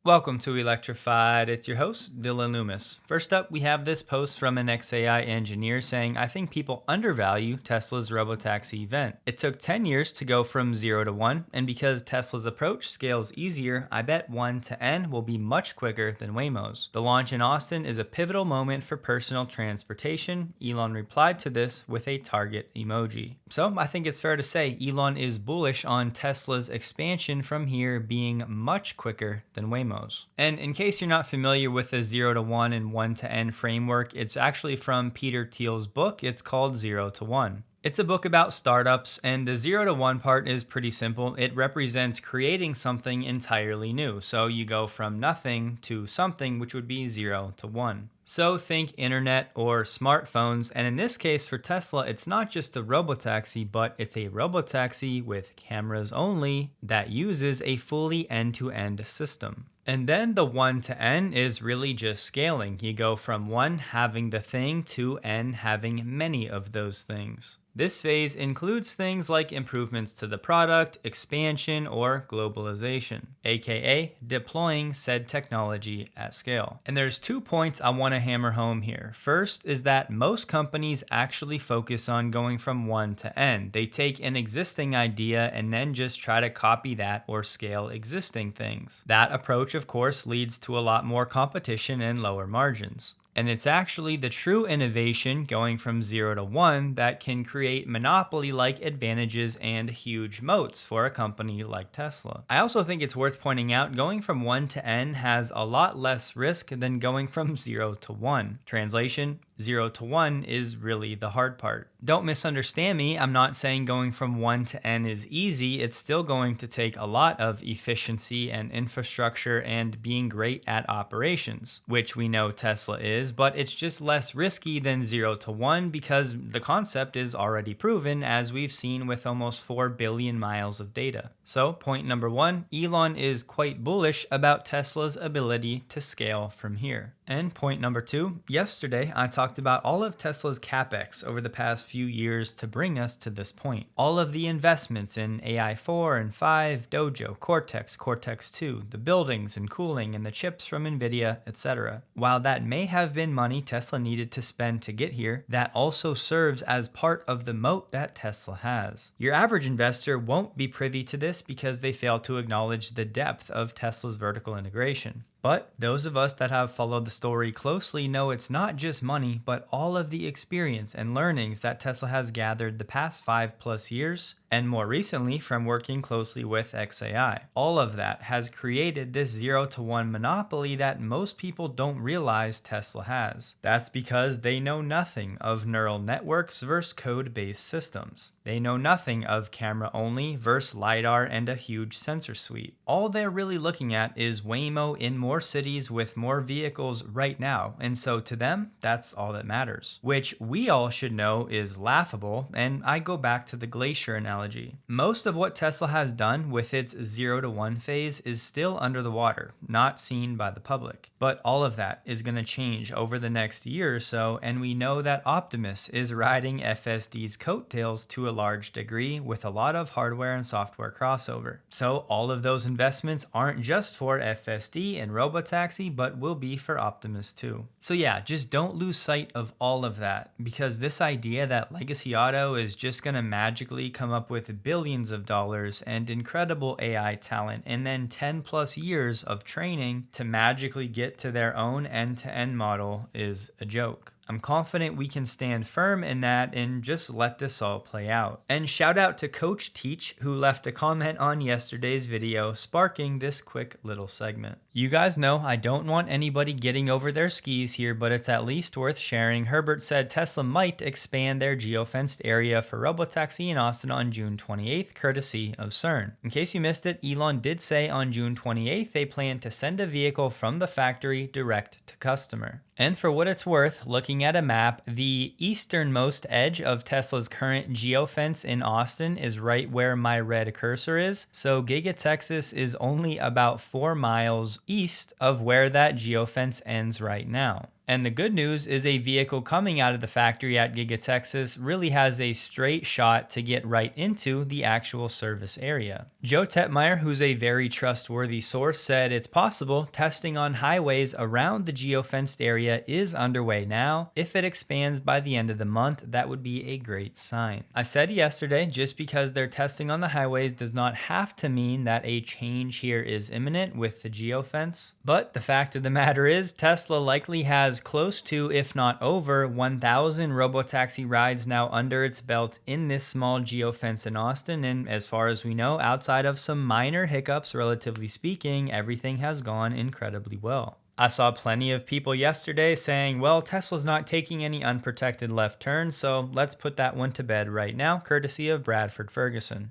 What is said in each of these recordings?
Welcome to Electrified. It's your host, Dylan Loomis. First up, we have this post from an XAI engineer saying, I think people undervalue Tesla's Robotaxi event. It took 10 years to go from 0 to 1, and because Tesla's approach scales easier, I bet 1 to N will be much quicker than Waymo's. The launch in Austin is a pivotal moment for personal transportation. Elon replied to this with a target emoji. So I think it's fair to say Elon is bullish on Tesla's expansion from here being much quicker than Waymo. And in case you're not familiar with the 0 to 1 and 1 to N framework, it's actually from Peter Thiel's book. It's called 0 to 1. It's a book about startups, and the 0 to 1 part is pretty simple. It represents creating something entirely new. So you go from nothing to something, which would be 0 to 1. So think internet or smartphones, and in this case for Tesla, it's not just a robotaxi, but it's a robotaxi with cameras only that uses a fully end-to-end system. And then the 1 to N is really just scaling. You go from 1 having the thing to N having many of those things. This phase includes things like improvements to the product, expansion, or globalization, aka deploying said technology at scale. And there's 2 points I want to hammer home here. First is that most companies actually focus on going from 1 to N. They take an existing idea and then just try to copy that or scale existing things. That approach, of course, leads to a lot more competition and lower margins. And it's actually the true innovation going from 0 to 1 that can create monopoly-like advantages and huge moats for a company like Tesla. I also think it's worth pointing out going from 1 to N has a lot less risk than going from 0 to 1. Translation: 0 to 1 is really the hard part. Don't misunderstand me, I'm not saying going from 1 to N is easy. It's still going to take a lot of efficiency and infrastructure and being great at operations, which we know Tesla is, but it's just less risky than 0 to 1 because the concept is already proven, as we've seen with almost 4 billion miles of data. So point number 1, Elon is quite bullish about Tesla's ability to scale from here. And point number 2, yesterday I talked about all of Tesla's capex over the past few years to bring us to this point. All of the investments in AI 4 and 5, Dojo, Cortex, Cortex 2, the buildings and cooling and the chips from Nvidia, etc. While that may have been money Tesla needed to spend to get here, that also serves as part of the moat that Tesla has. Your average investor won't be privy to this because they fail to acknowledge the depth of Tesla's vertical integration. But those of us that have followed the story closely know it's not just money, but all of the experience and learnings that Tesla has gathered the past 5+ years, and more recently from working closely with XAI. All of that has created this 0 to 1 monopoly that most people don't realize Tesla has. That's because they know nothing of neural networks versus code-based systems. They know nothing of camera only versus LiDAR and a huge sensor suite. All they're really looking at is Waymo in more cities with more vehicles right now, and so to them, that's all that matters. Which we all should know is laughable, and I go back to the glacier analogy. Most of what Tesla has done with its 0 to 1 phase is still under the water, not seen by the public. But all of that is going to change over the next year or so, and we know that Optimus is riding FSD's coattails to a large degree with a lot of hardware and software crossover. So all of those investments aren't just for FSD and Robotaxi, but will be for Optimus too. So yeah, just don't lose sight of all of that, because this idea that legacy auto is just going to magically come up with billions of dollars and incredible AI talent and then 10+ years of training to magically get to their own end-to-end model is a joke. I'm confident we can stand firm in that and just let this all play out. And shout out to Coach Teach, who left a comment on yesterday's video sparking this quick little segment. You guys know I don't want anybody getting over their skis here, but it's at least worth sharing. Herbert said Tesla might expand their geofenced area for Robotaxi in Austin on June 28th, courtesy of CERN. In case you missed it, Elon did say on June 28th they plan to send a vehicle from the factory direct to customer. And for what it's worth, looking at a map, the easternmost edge of Tesla's current geofence in Austin is right where my red cursor is. So Giga Texas is only about 4 miles east of where that geofence ends right now. And the good news is a vehicle coming out of the factory at Giga Texas really has a straight shot to get right into the actual service area. Joe Tetmeyer, who's a very trustworthy source, said it's possible testing on highways around the geofenced area is underway now. If it expands by the end of the month, that would be a great sign. I said yesterday, just because they're testing on the highways does not have to mean that a change here is imminent with the geofence. But the fact of the matter is, Tesla likely has close to, if not over, 1,000 Robotaxi rides now under its belt in this small geofence in Austin, and as far as we know, outside of some minor hiccups, relatively speaking, everything has gone incredibly well. I saw plenty of people yesterday saying, well, Tesla's not taking any unprotected left turns, so let's put that one to bed right now, courtesy of Bradford Ferguson.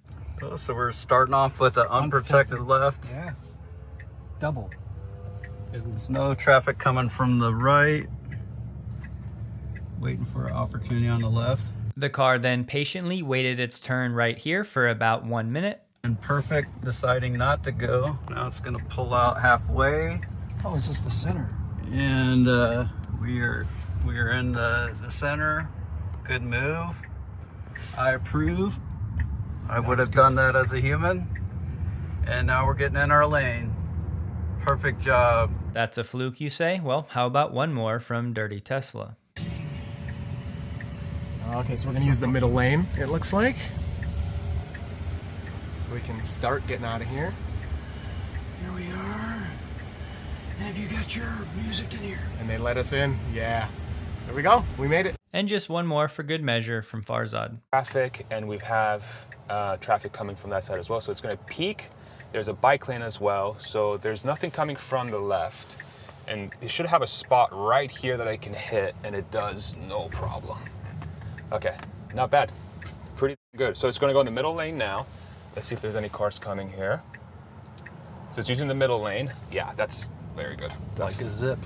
So we're starting off with an unprotected left. Yeah, double. There's no traffic coming from the right. Waiting for an opportunity on the left. The car then patiently waited its turn right here for about 1 minute. And perfect, deciding not to go. Now it's gonna pull out halfway. Oh, is this the center? And we are in the center. Good move. I approve. I would have done that as a human. And now we're getting in our lane. Perfect job. That's a fluke, you say? Well, how about one more from Dirty Tesla? Okay, so we're gonna use the middle lane, it looks like. So we can start getting out of here. Here we are. And have you got your music in here? And they let us in, yeah. There we go, we made it. And just one more for good measure from Farzad. Traffic, and we have traffic coming from that side as well. So it's gonna peak. There's a bike lane as well. So there's nothing coming from the left. And it should have a spot right here that I can hit, and it does, no problem. Okay, not bad, pretty good. So it's gonna go in the middle lane now. Let's see if there's any cars coming here. So it's using the middle lane. Yeah, that's very good. That's Like a zip.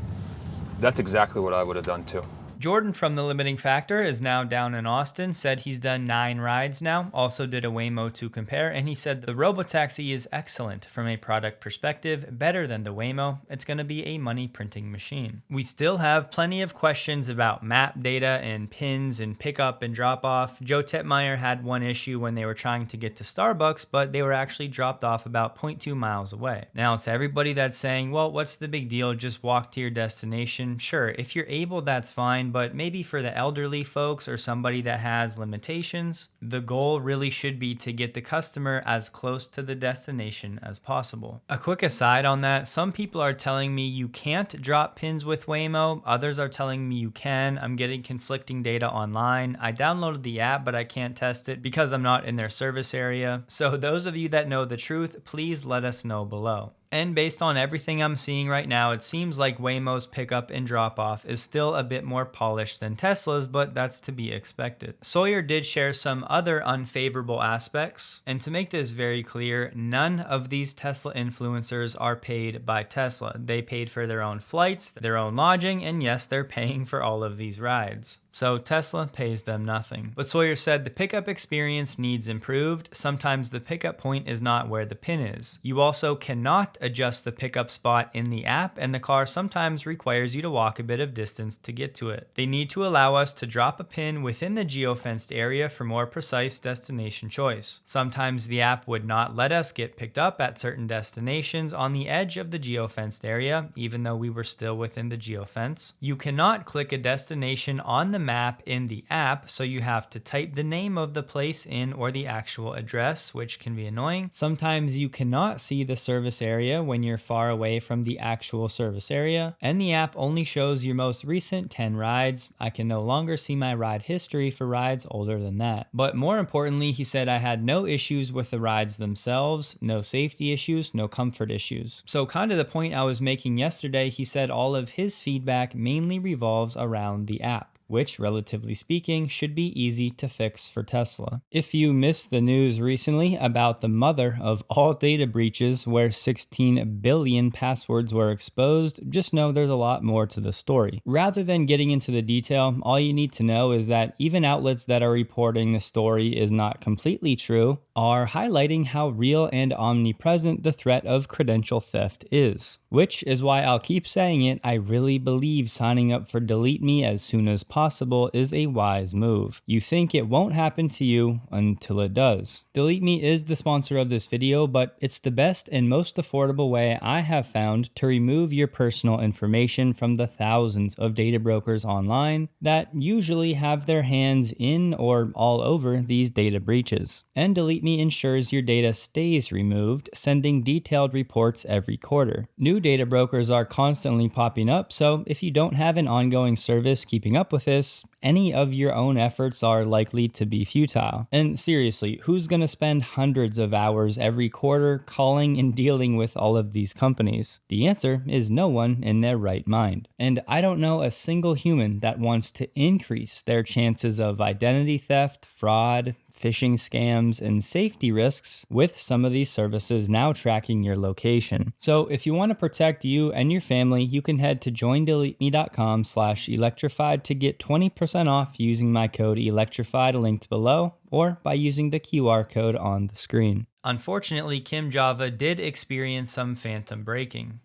That's exactly what I would have done too. Jordan from The Limiting Factor is now down in Austin, said he's done 9 rides now, also did a Waymo to compare, and he said the Robotaxi is excellent from a product perspective, better than the Waymo. It's going to be a money printing machine. We still have plenty of questions about map data and pins and pickup and drop off. Joe Tetmeyer had one issue when they were trying to get to Starbucks, but they were actually dropped off about 0.2 miles away. Now, to everybody that's saying, well, what's the big deal? Just walk to your destination. Sure, if you're able, that's fine. But maybe for the elderly folks or somebody that has limitations, the goal really should be to get the customer as close to the destination as possible. A quick aside on that, some people are telling me you can't drop pins with Waymo, others are telling me you can. I'm getting conflicting data online. I downloaded the app, but I can't test it because I'm not in their service area. So those of you that know the truth, please let us know below. And based on everything I'm seeing right now, it seems like Waymo's pickup and drop-off is still a bit more polished than Tesla's, but that's to be expected. Sawyer did share some other unfavorable aspects, and to make this very clear, none of these Tesla influencers are paid by Tesla. They paid for their own flights, their own lodging, and yes, they're paying for all of these rides. So Tesla pays them nothing. But Sawyer said the pickup experience needs improved. Sometimes the pickup point is not where the pin is. You also cannot adjust the pickup spot in the app, and the car sometimes requires you to walk a bit of distance to get to it. They need to allow us to drop a pin within the geofenced area for more precise destination choice. Sometimes the app would not let us get picked up at certain destinations on the edge of the geofenced area, even though we were still within the geofence. You cannot click a destination on the map in the app, so you have to type the name of the place in or the actual address, which can be annoying. Sometimes you cannot see the service area when you're far away from the actual service area, and the app only shows your most recent 10 rides. I can no longer see my ride history for rides older than that. But more importantly, he said I had no issues with the rides themselves, no safety issues, no comfort issues. So kind of the point I was making yesterday, he said all of his feedback mainly revolves around the app, which, relatively speaking, should be easy to fix for Tesla. If you missed the news recently about the mother of all data breaches where 16 billion passwords were exposed, just know there's a lot more to the story. Rather than getting into the detail, all you need to know is that even outlets that are reporting the story is not completely true are highlighting how real and omnipresent the threat of credential theft is. Which is why I'll keep saying it, I really believe signing up for Delete Me as soon as possible is a wise move. You think it won't happen to you until it does. Delete Me is the sponsor of this video, but it's the best and most affordable way I have found to remove your personal information from the thousands of data brokers online that usually have their hands in or all over these data breaches. And Delete Me ensures your data stays removed, sending detailed reports every quarter. New data brokers are constantly popping up, so if you don't have an ongoing service keeping up with this, any of your own efforts are likely to be futile. And seriously, who's going to spend hundreds of hours every quarter calling and dealing with all of these companies? The answer is no one in their right mind. And I don't know a single human that wants to increase their chances of identity theft, fraud, phishing scams, and safety risks with some of these services now tracking your location. So if you want to protect you and your family, you can head to joindeleteme.com/electrified to get 20% off using my code electrified linked below, or by using the QR code on the screen. Unfortunately, Kim Java did experience some phantom braking.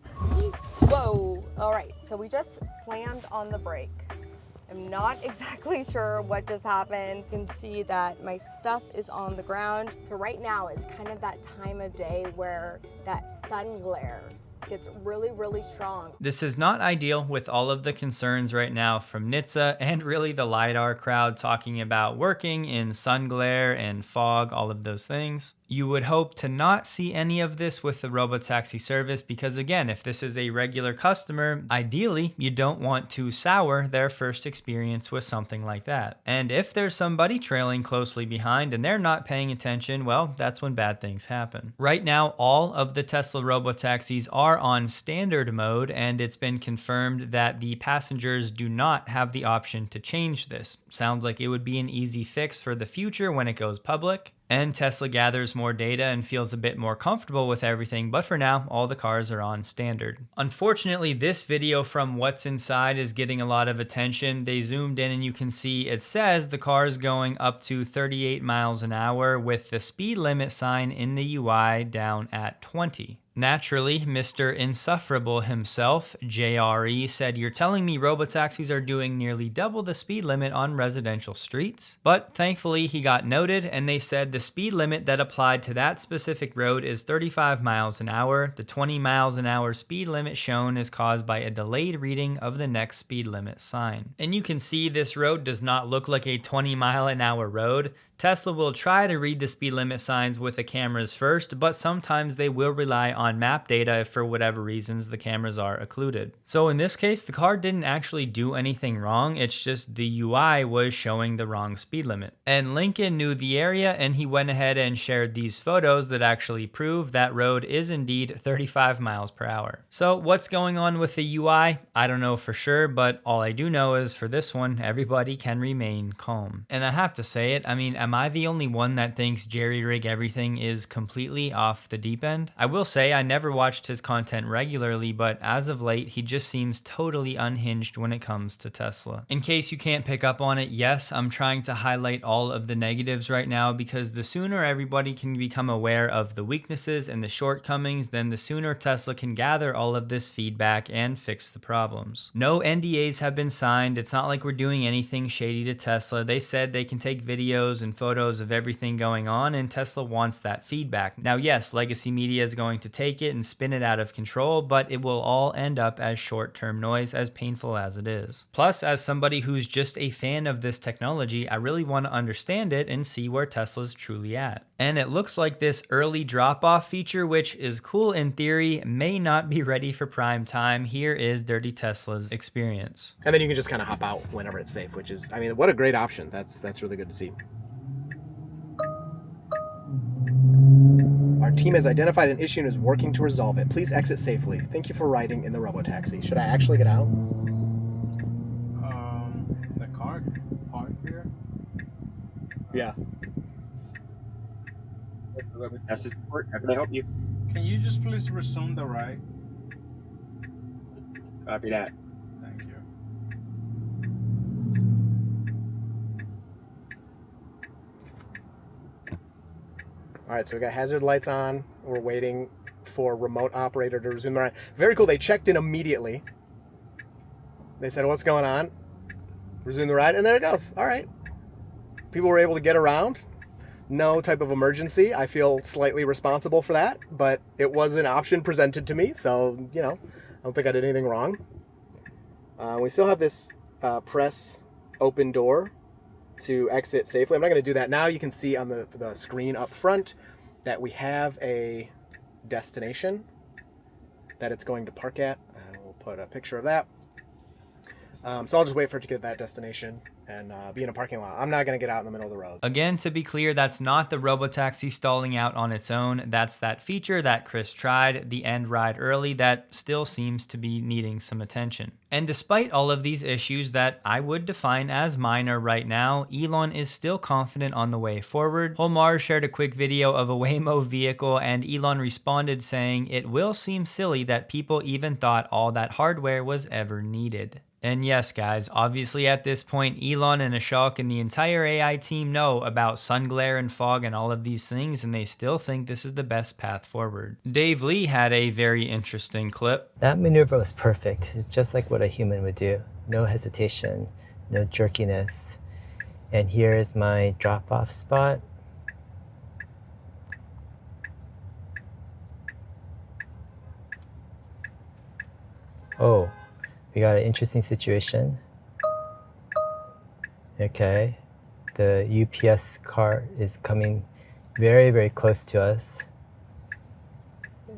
Whoa, all right, so we just slammed on the brake. I'm not exactly sure what just happened. You can see that my stuff is on the ground. So right now is kind of that time of day where that sun glare gets really, really strong. This is not ideal with all of the concerns right now from NHTSA and really the LiDAR crowd talking about working in sun glare and fog, all of those things. You would hope to not see any of this with the Robotaxi service because, again, if this is a regular customer, ideally you don't want to sour their first experience with something like that. And if there's somebody trailing closely behind and they're not paying attention, well, that's when bad things happen. Right now, all of the Tesla Robotaxis are on standard mode, and it's been confirmed that the passengers do not have the option to change this. Sounds like it would be an easy fix for the future when it goes public. And Tesla gathers more data and feels a bit more comfortable with everything, but for now, all the cars are on standard. Unfortunately, this video from what's inside is getting a lot of attention. They zoomed in and you can see it says the car is going up to 38 miles an hour with the speed limit sign in the UI down at 20. Naturally, Mr. Insufferable himself, JRE, said, "You're telling me robotaxis are doing nearly double the speed limit on residential streets?" But thankfully, he got noted, and they said the speed limit that applied to that specific road is 35 miles an hour. The 20 miles an hour speed limit shown is caused by a delayed reading of the next speed limit sign. And you can see this road does not look like a 20-mile-an-hour road. Tesla will try to read the speed limit signs with the cameras first, but sometimes they will rely on map data if for whatever reasons the cameras are occluded. So in this case, the car didn't actually do anything wrong, it's just the UI was showing the wrong speed limit. And Lincoln knew the area and he went ahead and shared these photos that actually prove that road is indeed 35 miles per hour. So what's going on with the UI? I don't know for sure, but all I do know is for this one, everybody can remain calm. And I have to say it, I mean, am I the only one that thinks Jerry Rig Everything is completely off the deep end? I will say I never watched his content regularly, but as of late, he just seems totally unhinged when it comes to Tesla. In case you can't pick up on it, yes, I'm trying to highlight all of the negatives right now because the sooner everybody can become aware of the weaknesses and the shortcomings, then the sooner Tesla can gather all of this feedback and fix the problems. No NDAs have been signed. It's not like we're doing anything shady to Tesla. They said they can take videos and photos of everything going on, and Tesla wants that feedback. Now, yes, legacy media is going to take it and spin it out of control, but it will all end up as short-term noise, as painful as it is. Plus, as somebody who's just a fan of this technology, I really want to understand it and see where Tesla's truly at. And it looks like this early drop-off feature, which is cool in theory, may not be ready for prime time. Here is Dirty Tesla's experience. And then you can just kind of hop out whenever it's safe, which is, I mean, what a great option. That's really good to see. Our team has identified an issue and is working to resolve it. Please exit safely. Thank you for riding in the Robotaxi. Should I actually get out? The car parked here. Yeah. Robotaxi support. How can I help you? Can you just please resume the ride? Copy that. Thank you. All All right, so we got hazard lights on. We're waiting for remote operator to resume the ride. Very cool. They checked in immediately. They said, what's going on? Resume the ride, and there it goes. All right. People were able to get around. No type of emergency. I feel slightly responsible for that, but it was an option presented to me, so, you know, I don't think I did anything wrong. We still have this press open door to exit safely. I'm not going to do that now. You can see on the screen up front that we have a destination that it's going to park at. We'll put a picture of that. So I'll just wait for it to get that destination and be in a parking lot. I'm not going to get out in the middle of the road. Again, to be clear, that's not the Robotaxi stalling out on its own. That's that feature that Chris tried, the end ride early, that still seems to be needing some attention. And despite all of these issues that I would define as minor right now, Elon is still confident on the way forward. Holmar shared a quick video of a Waymo vehicle, and Elon responded saying, "It will seem silly that people even thought all that hardware was ever needed." And yes, guys, obviously at this point, Elon and Ashok and the entire AI team know about sun glare and fog and all of these things, and they still think this is the best path forward. Dave Lee had a very interesting clip. That maneuver was perfect. It's just like what a human would do. No hesitation, no jerkiness. And here is my drop-off spot. Oh. We got an interesting situation. Okay, the UPS car is coming very, very close to us.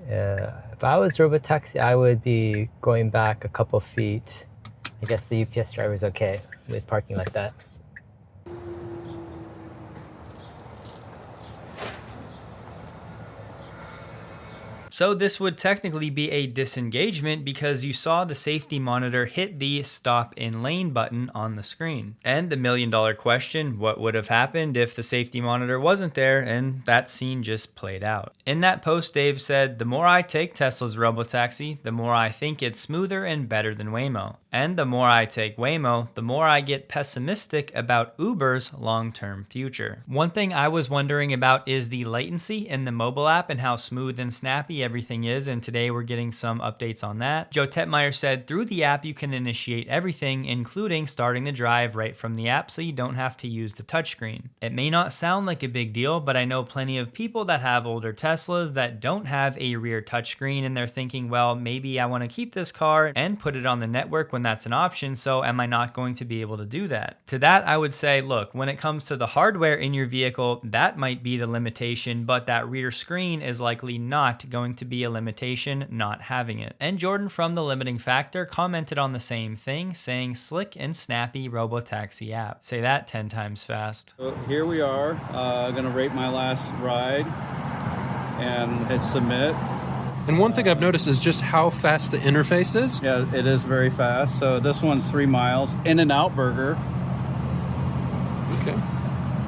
If I was Robotaxi, I would be going back a couple feet. I guess the UPS driver is okay with parking like that. So this would technically be a disengagement because you saw the safety monitor hit the stop in lane button on the screen. And the $1 million question, what would have happened if the safety monitor wasn't there and that scene just played out? In that post, Dave said, "The more I take Tesla's Robotaxi, the more I think it's smoother and better than Waymo. And the more I take Waymo, the more I get pessimistic about Uber's long-term future." One thing I was wondering about is the latency in the mobile app and how smooth and snappy everything is, and today we're getting some updates on that. Joe Tetmeyer said through the app you can initiate everything, including starting the drive right from the app, so you don't have to use the touchscreen. It may not sound like a big deal, but I know plenty of people that have older Teslas that don't have a rear touchscreen, and they're thinking, well, maybe I want to keep this car and put it on the network when that's an option, so am I not going to be able to do that? To that, I would say, look, when it comes to the hardware in your vehicle, that might be the limitation, but that rear screen is likely not going to be a limitation not having it. And Jordan from The Limiting Factor commented on the same thing, saying slick and snappy Robotaxi app. Say that 10 times fast. So here we are, gonna rate my last ride and hit submit. And one thing I've noticed is just how fast the interface is. Yeah, it is very fast. So this one's 3 miles. In-N-Out Burger. Okay.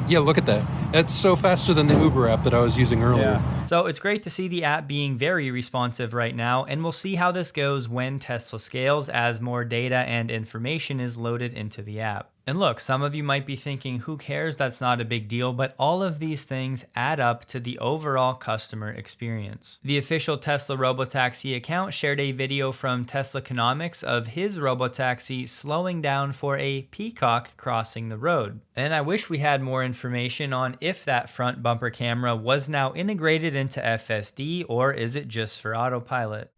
Yeah, look at that. It's so faster than the Uber app that I was using earlier. Yeah. So it's great to see the app being very responsive right now, and we'll see how this goes when Tesla scales as more data and information is loaded into the app. And look, some of you might be thinking, who cares? That's not a big deal, but all of these things add up to the overall customer experience. The official Tesla Robotaxi account shared a video from Tesla Economics of his Robotaxi slowing down for a peacock crossing the road. And I wish we had more information on if that front bumper camera was now integrated into FSD or is it just for autopilot.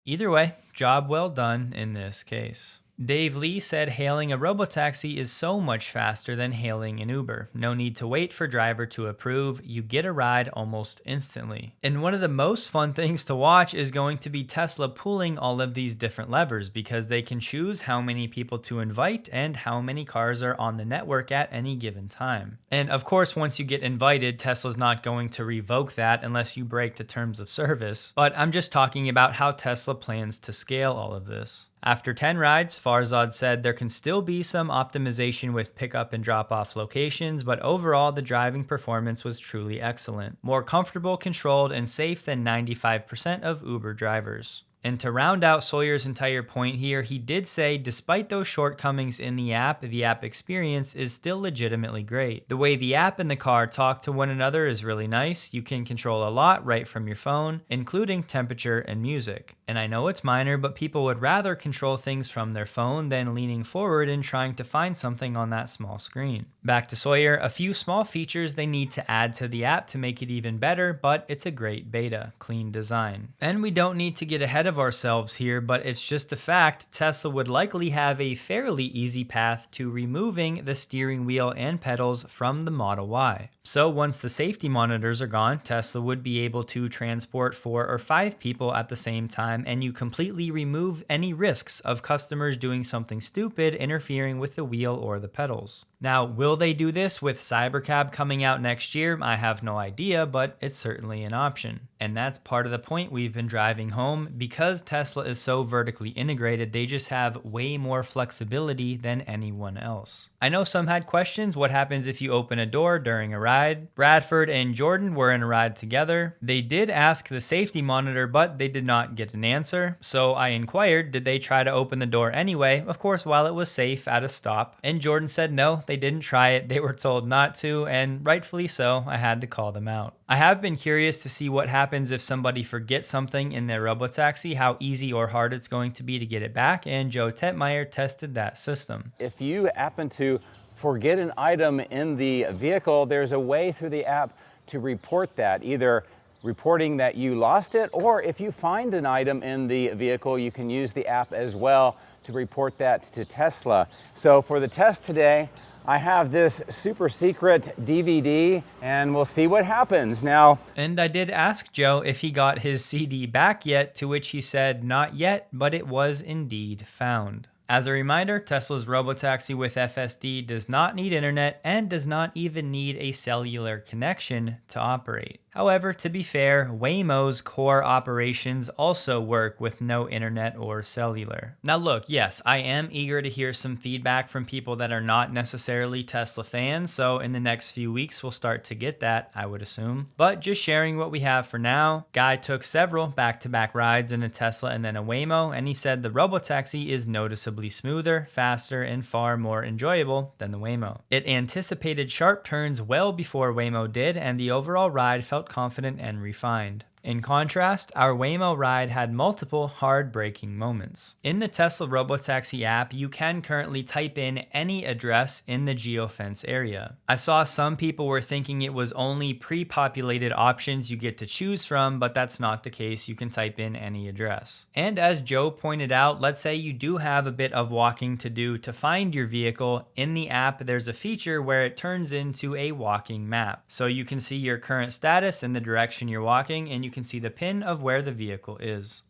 Either way, job well done in this case. Dave Lee said hailing a Robotaxi is so much faster than hailing an Uber. No need to wait for driver to approve. You get a ride almost instantly. And one of the most fun things to watch is going to be Tesla pulling all of these different levers because they can choose how many people to invite and how many cars are on the network at any given time. And of course, once you get invited, Tesla's not going to revoke that unless you break the terms of service. But I'm just talking about how Tesla plans to scale all of this. After 10 rides, Farzad said there can still be some optimization with pickup and drop-off locations, but overall the driving performance was truly excellent. More comfortable, controlled, and safe than 95% of Uber drivers. And to round out Sawyer's entire point here, he did say despite those shortcomings in the app experience is still legitimately great. The way the app and the car talk to one another is really nice. You can control a lot right from your phone, including temperature and music. And I know it's minor, but people would rather control things from their phone than leaning forward and trying to find something on that small screen. Back to Sawyer, a few small features they need to add to the app to make it even better, but it's a great beta, clean design. And we don't need to get ahead of ourselves here, but it's just a fact Tesla would likely have a fairly easy path to removing the steering wheel and pedals from the Model Y. So once the safety monitors are gone, Tesla would be able to transport 4 or 5 people at the same time, and you completely remove any risks of customers doing something stupid interfering with the wheel or the pedals. Now, will they do this with Cybercab coming out next year? I have no idea, but it's certainly an option. And that's part of the point we've been driving home. Because Tesla is so vertically integrated, they just have way more flexibility than anyone else. I know some had questions. What happens if you open a door during a ride? Bradford and Jordan were in a ride together. They did ask the safety monitor, but they did not get an answer. So I inquired, did they try to open the door anyway? Of course, while it was safe at a stop. And Jordan said no, they didn't try it. They were told not to, and rightfully so, I had to call them out. I have been curious to see what happens if somebody forgets something in their Robotaxi, how easy or hard it's going to be to get it back, and Joe Tetmeyer tested that system. If you happen to forget an item in the vehicle, there's a way through the app to report that, either reporting that you lost it, or if you find an item in the vehicle, you can use the app as well to report that to Tesla. So for the test today, I have this super secret DVD, and we'll see what happens now. And I did ask Joe if he got his CD back yet, to which he said not yet, but it was indeed found. As a reminder, Tesla's Robotaxi with FSD does not need internet and does not even need a cellular connection to operate. However, to be fair, Waymo's core operations also work with no internet or cellular. Now look, yes, I am eager to hear some feedback from people that are not necessarily Tesla fans, so in the next few weeks we'll start to get that, I would assume. But just sharing what we have for now, Guy took several back-to-back rides in a Tesla and then a Waymo, and he said the Robotaxi is noticeably smoother, faster, and far more enjoyable than the Waymo. It anticipated sharp turns well before Waymo did, and the overall ride felt confident and refined. In contrast, our Waymo ride had multiple hard braking moments. In the Tesla Robotaxi app, you can currently type in any address in the geofence area. I saw some people were thinking it was only pre-populated options you get to choose from, but that's not the case. You can type in any address. And as Joe pointed out, let's say you do have a bit of walking to do to find your vehicle. In the app, there's a feature where it turns into a walking map. So you can see your current status and the direction you're walking, and you can see the pin of where the vehicle is.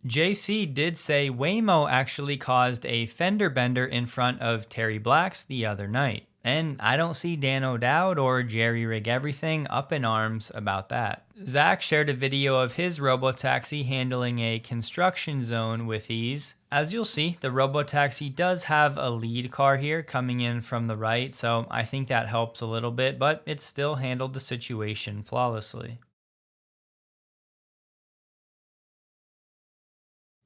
JC did say Waymo actually caused a fender bender in front of Terry Black's the other night. And I don't see Dan O'Dowd or Jerry Rig Everything up in arms about that. Zach shared a video of his Robotaxi handling a construction zone with ease. As you'll see, the Robotaxi does have a lead car here coming in from the right, so I think that helps a little bit, but it still handled the situation flawlessly.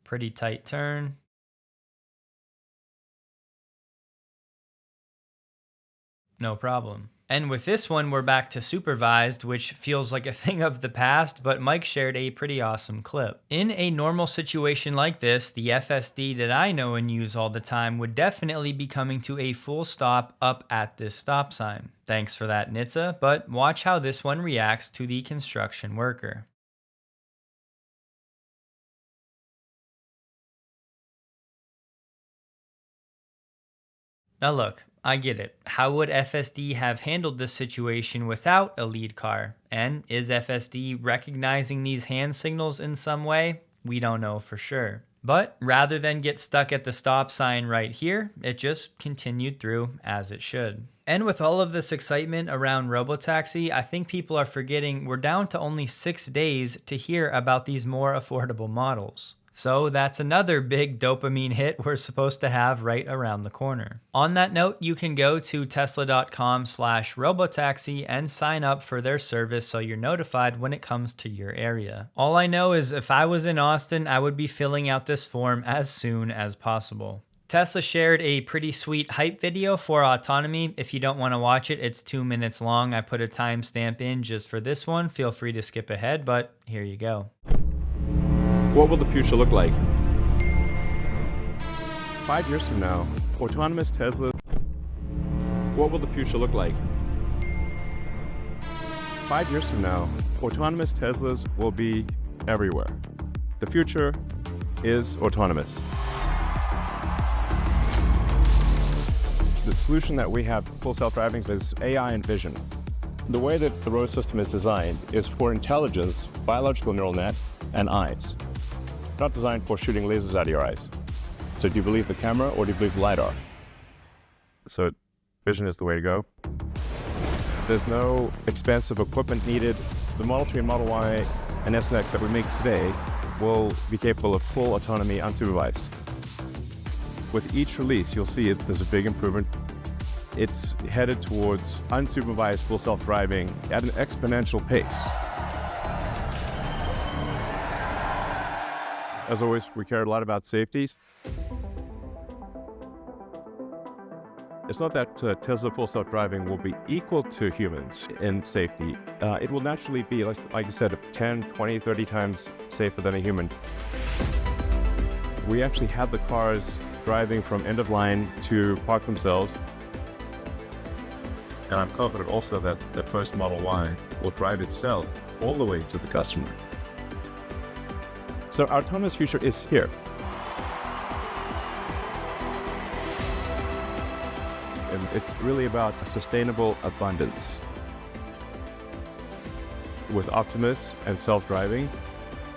Pretty tight turn. No problem. And with this one, we're back to supervised, which feels like a thing of the past, but Mike shared a pretty awesome clip. In a normal situation like this, the FSD that I know and use all the time would definitely be coming to a full stop up at this stop sign. Thanks for that, Nitsa, but watch how this one reacts to the construction worker. Now look, I get it. How would FSD have handled this situation without a lead car? And is FSD recognizing these hand signals in some way? We don't know for sure. But rather than get stuck at the stop sign right here, it just continued through as it should. And with all of this excitement around Robotaxi, I think people are forgetting we're down to only 6 days to hear about these more affordable models. So that's another big dopamine hit we're supposed to have right around the corner. On that note, you can go to tesla.com/robotaxi and sign up for their service so you're notified when it comes to your area. All I know is if I was in Austin, I would be filling out this form as soon as possible. Tesla shared a pretty sweet hype video for autonomy. If you don't want to watch it, it's 2 minutes long. I put a timestamp in just for this one. Feel free to skip ahead, but here you go. What will the future look like? 5 years from now, autonomous Tesla. What will the future look like? 5 years from now, autonomous Teslas will be everywhere. The future is autonomous. The solution that we have for full self-driving is AI and vision. The way that the road system is designed is for intelligence, biological neural net, and eyes. Not designed for shooting lasers out of your eyes. So do you believe the camera or do you believe the LiDAR? So vision is the way to go. There's no expensive equipment needed. The Model 3 and Model Y and S and X that we make today will be capable of full autonomy unsupervised. With each release, you'll see there's a big improvement. It's headed towards unsupervised full self-driving at an exponential pace. As always, we care a lot about safety. It's not that Tesla full self-driving will be equal to humans in safety. It will naturally be, like you said, 10, 20, 30 times safer than a human. We actually have the cars driving from end of line to park themselves. And I'm confident also that the first Model Y will drive itself all the way to the customer. So our autonomous future is here. And it's really about a sustainable abundance. With Optimus and self-driving,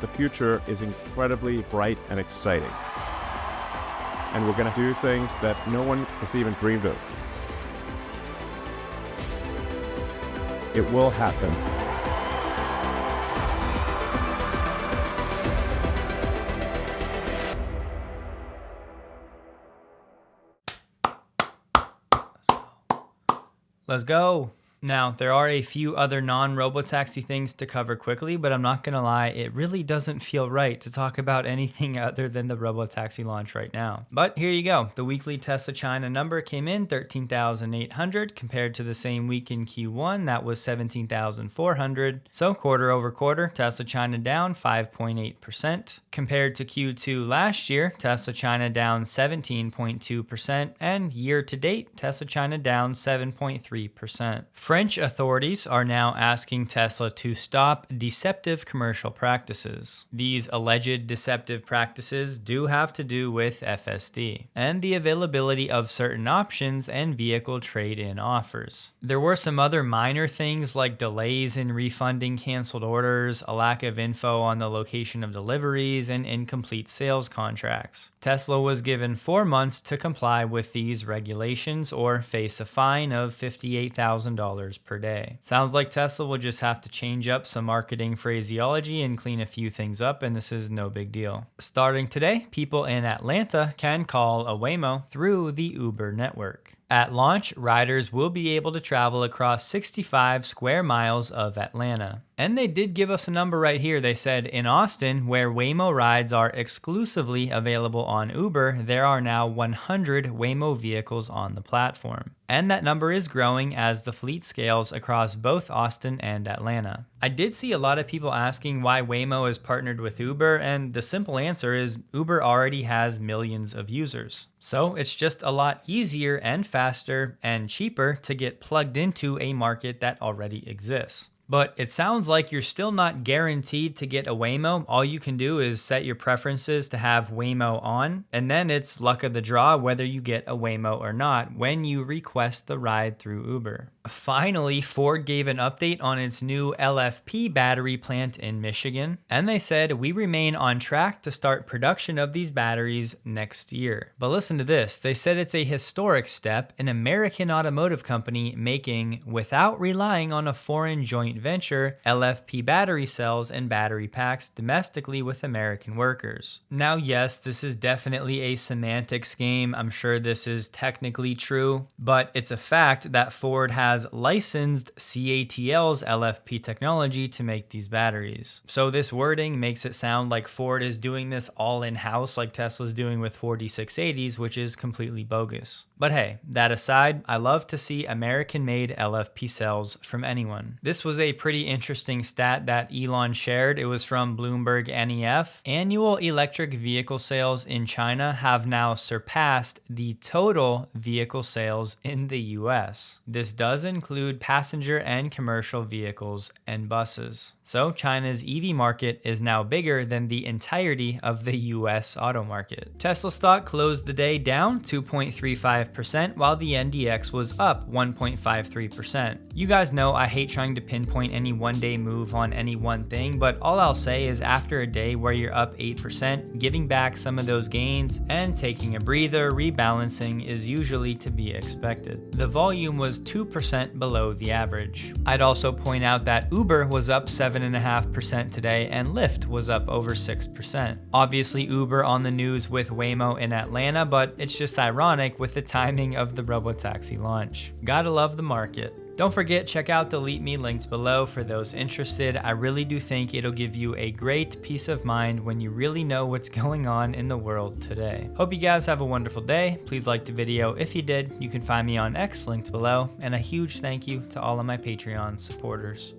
the future is incredibly bright and exciting. And we're going to do things that no one has even dreamed of. It will happen. Let's go. Now, there are a few other non-Robotaxi things to cover quickly, but I'm not going to lie, it really doesn't feel right to talk about anything other than the Robotaxi launch right now. But here you go. The weekly Tesla China number came in 13,800 compared to the same week in Q1, that was 17,400. So quarter over quarter, Tesla China down 5.8%. Compared to Q2 last year, Tesla China down 17.2%, and year to date, Tesla China down 7.3%. French authorities are now asking Tesla to stop deceptive commercial practices. These alleged deceptive practices do have to do with FSD and the availability of certain options and vehicle trade-in offers. There were some other minor things like delays in refunding canceled orders, a lack of info on the location of deliveries, and incomplete sales contracts. Tesla was given 4 months to comply with these regulations or face a fine of $58,000 per day. Sounds like Tesla will just have to change up some marketing phraseology and clean a few things up, and this is no big deal. Starting today, people in Atlanta can call a Waymo through the Uber network. At launch, riders will be able to travel across 65 square miles of Atlanta. And they did give us a number right here. They said in Austin, where Waymo rides are exclusively available on Uber, there are now 100 Waymo vehicles on the platform. And that number is growing as the fleet scales across both Austin and Atlanta. I did see a lot of people asking why Waymo is partnered with Uber, and the simple answer is Uber already has millions of users. So it's just a lot easier and faster and cheaper to get plugged into a market that already exists. But it sounds like you're still not guaranteed to get a Waymo. All you can do is set your preferences to have Waymo on, and then it's luck of the draw whether you get a Waymo or not when you request the ride through Uber. Finally, Ford gave an update on its new LFP battery plant in Michigan, and they said we remain on track to start production of these batteries next year. But listen to this, they said it's a historic step, an American automotive company making without relying on a foreign joint venture LFP battery cells and battery packs domestically with American workers. Now, yes, this is definitely a semantics game. I'm sure this is technically true, but it's a fact that Ford has licensed CATL's LFP technology to make these batteries. So this wording makes it sound like Ford is doing this all in-house like Tesla's doing with 4680s, which is completely bogus. But hey, that aside, I love to see American-made LFP cells from anyone. This was a pretty interesting stat that Elon shared. It was from Bloomberg NEF. Annual electric vehicle sales in China have now surpassed the total vehicle sales in the US. This does include passenger and commercial vehicles and buses. So China's EV market is now bigger than the entirety of the US auto market. Tesla stock closed the day down 2.35%, while the NDX was up 1.53%. You guys know I hate trying to pinpoint any one-day move on any one thing, but all I'll say is after a day where you're up 8%, giving back some of those gains and taking a breather, rebalancing is usually to be expected. The volume was 2% below the average. I'd also point out that Uber was up 7.5% today and Lyft was up over 6%. Obviously Uber on the news with Waymo in Atlanta, but it's just ironic with the timing of the Robotaxi launch. Gotta love the market. Don't forget, check out Delete Me linked below for those interested. I really do think it'll give you a great peace of mind when you really know what's going on in the world today. Hope you guys have a wonderful day. Please like the video. If you did, you can find me on X linked below. And a huge thank you to all of my Patreon supporters.